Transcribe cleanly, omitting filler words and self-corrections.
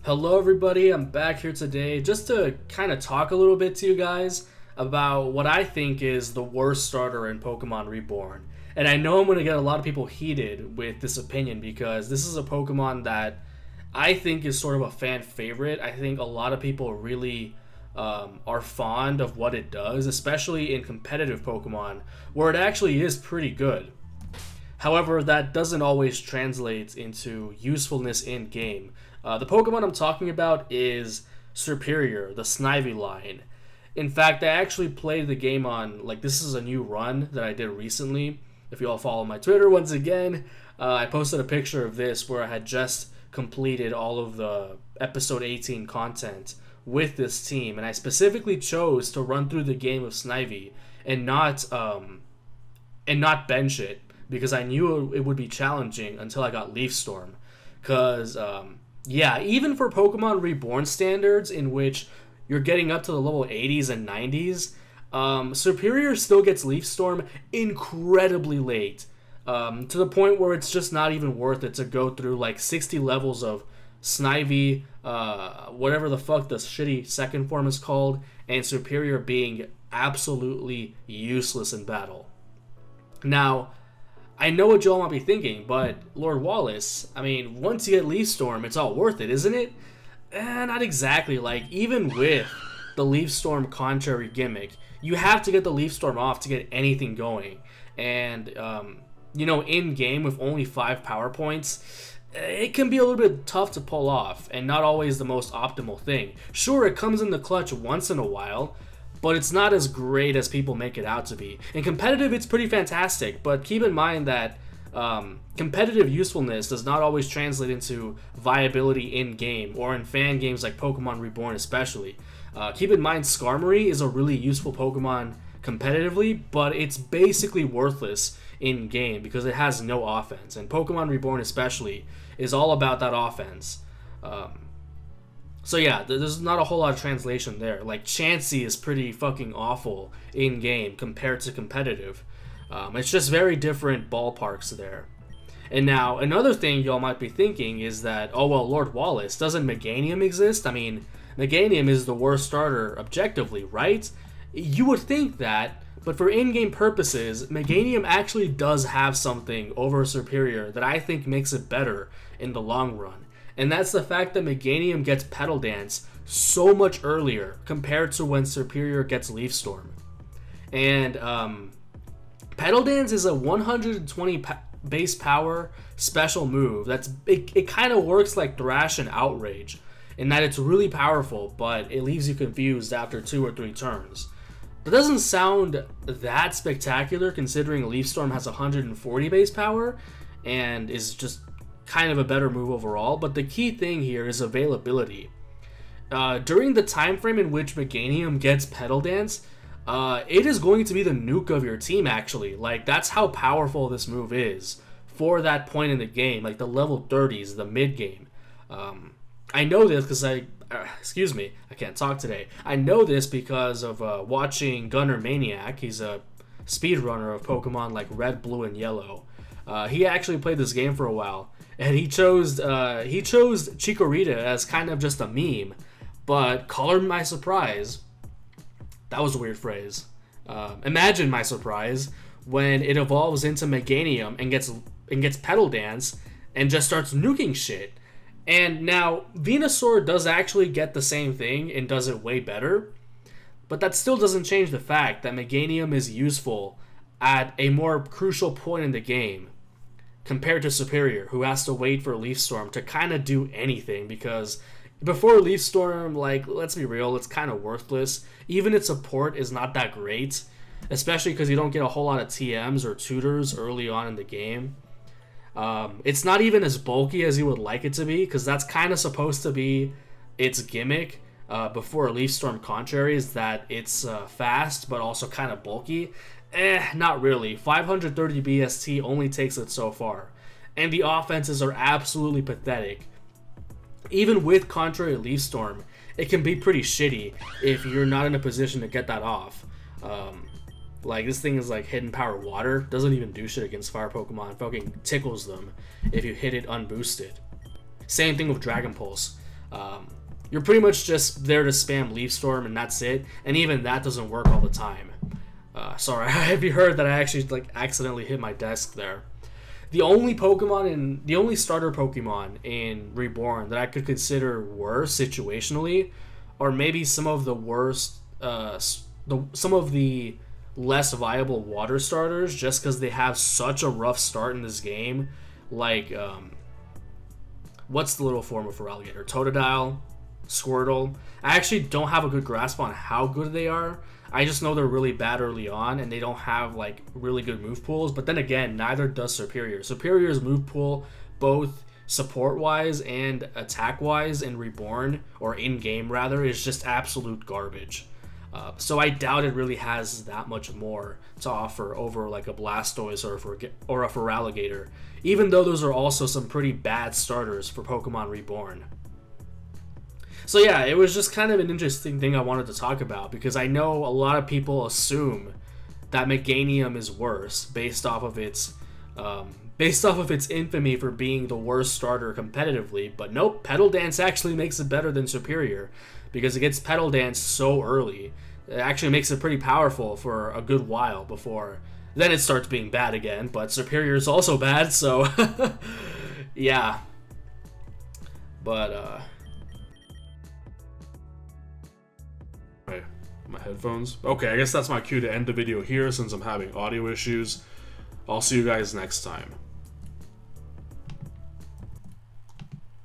Hello, everybody. I'm back here today just to kind of talk a little bit to you guys about what I think is the worst starter in Pokemon Reborn. And I know I'm going to get a lot of people heated with this opinion because this is a Pokemon that I think is sort of a fan favorite. I think a lot of people really are fond of what it does, especially in competitive Pokemon, where it actually is pretty good. However, that doesn't always translate into usefulness in game. The Pokemon I'm talking about is Superior, the Snivy line. In fact, I actually played the game on, this is a new run that I did recently. If you all follow my Twitter, once again, I posted a picture of this where I had just completed all of the episode 18 content with this team, and I specifically chose to run through the game of Snivy and not bench it because I knew it would be challenging until I got Leaf Storm. Because, yeah, even for Pokemon Reborn standards, in which you're getting up to the level 80s and 90s, Superior still gets Leaf Storm incredibly late. To the point where it's just not even worth it to go through like 60 levels of Snivy, whatever the fuck the shitty second form is called, and Superior being absolutely useless in battle. Now, I know what y'all might be thinking, but Lord Wallace, I mean, once you get Leaf Storm, it's all worth it, isn't it? Not exactly. Like, even with the Leaf Storm contrary gimmick, you have to get the Leaf Storm off to get anything going. And, in game with only 5 power points, it can be a little bit tough to pull off and not always the most optimal thing. Sure, it comes in the clutch once in a while, but it's not as great as people make it out to be. In competitive, it's pretty fantastic, but keep in mind that competitive usefulness does not always translate into viability in-game, or in fan games like Pokemon Reborn especially. Keep in mind, Skarmory is a really useful Pokemon competitively, but it's basically worthless in-game because it has no offense, and Pokemon Reborn especially is all about that offense. So yeah, there's not a whole lot of translation there. Like, Chansey is pretty fucking awful in-game compared to competitive. It's just very different ballparks there. And now, another thing y'all might be thinking is that, oh well, Lord Wallace, doesn't Meganium exist? I mean, Meganium is the worst starter objectively, right? You would think that, but for in-game purposes, Meganium actually does have something over Superior that I think makes it better in the long run. And that's the fact that Meganium gets Petal Dance so much earlier compared to when Superior gets Leaf Storm. And Petal Dance is a 120 base power special move. It kind of works like Thrash and Outrage in that it's really powerful, but it leaves you confused after 2 or 3 turns. That doesn't sound that spectacular considering Leaf Storm has 140 base power and is just kind of a better move overall, but the key thing here is availability. During the time frame in which Meganium gets Petal Dance, it is going to be the nuke of your team, actually. Like, that's how powerful this move is for that point in the game, like the level 30s, the mid-game. I know this because excuse me, I can't talk today. I know this because of watching Gunner Maniac. He's a speedrunner of Pokemon like Red, Blue, and Yellow. He actually played this game for a while, and he chose Chikorita as kind of just a meme. But color my surprise. That was a weird phrase. Imagine my surprise when it evolves into Meganium and gets Petal Dance and just starts nuking shit. And now Venusaur does actually get the same thing and does it way better, but that still doesn't change the fact that Meganium is useful at a more crucial point in the game compared to Superior, who has to wait for Leaf Storm to kind of do anything, because before Leaf Storm, like, let's be real, it's kind of worthless. Even its support is not that great, especially because you don't get a whole lot of TMs or tutors early on in the game. It's not even as bulky as you would like it to be, because that's kind of supposed to be its gimmick before Leaf Storm Contrary, is that it's fast but also kind of bulky. Not really. 530 BST only takes it so far, and the offenses are absolutely pathetic. Even with Contrary Leaf Storm, it can be pretty shitty if you're not in a position to get that off. Like, this thing is like Hidden Power Water. Doesn't even do shit against fire Pokemon. Fucking tickles them if you hit it unboosted. Same thing with Dragon Pulse. You're pretty much just there to spam Leaf Storm and that's it. And even that doesn't work all the time. Sorry, have you heard that I actually like accidentally hit my desk there? The only starter Pokemon in Reborn that I could consider worse situationally, or maybe some of the worst, some of the less viable water starters, just because they have such a rough start in this game. Like, what's the little form of Feraligatr? Totodile, Squirtle. I actually don't have a good grasp on how good they are. I just know they're really bad early on, and they don't have like really good move pools. But then again, neither does Superior. Superior's move pool, both support-wise and attack-wise in Reborn, or in-game rather, is just absolute garbage. So I doubt it really has that much more to offer over like a Blastoise or a Feraligatr, even though those are also some pretty bad starters for Pokemon Reborn. So yeah, it was just kind of an interesting thing I wanted to talk about, because I know a lot of people assume that Meganium is worse based off of its infamy for being the worst starter competitively, but nope, Petal Dance actually makes it better than Superior, because it gets Petal Dance so early. It actually makes it pretty powerful for a good while before then it starts being bad again, but Superior is also bad, so yeah. But my headphones. Okay, I guess that's my cue to end the video here since I'm having audio issues. I'll see you guys next time.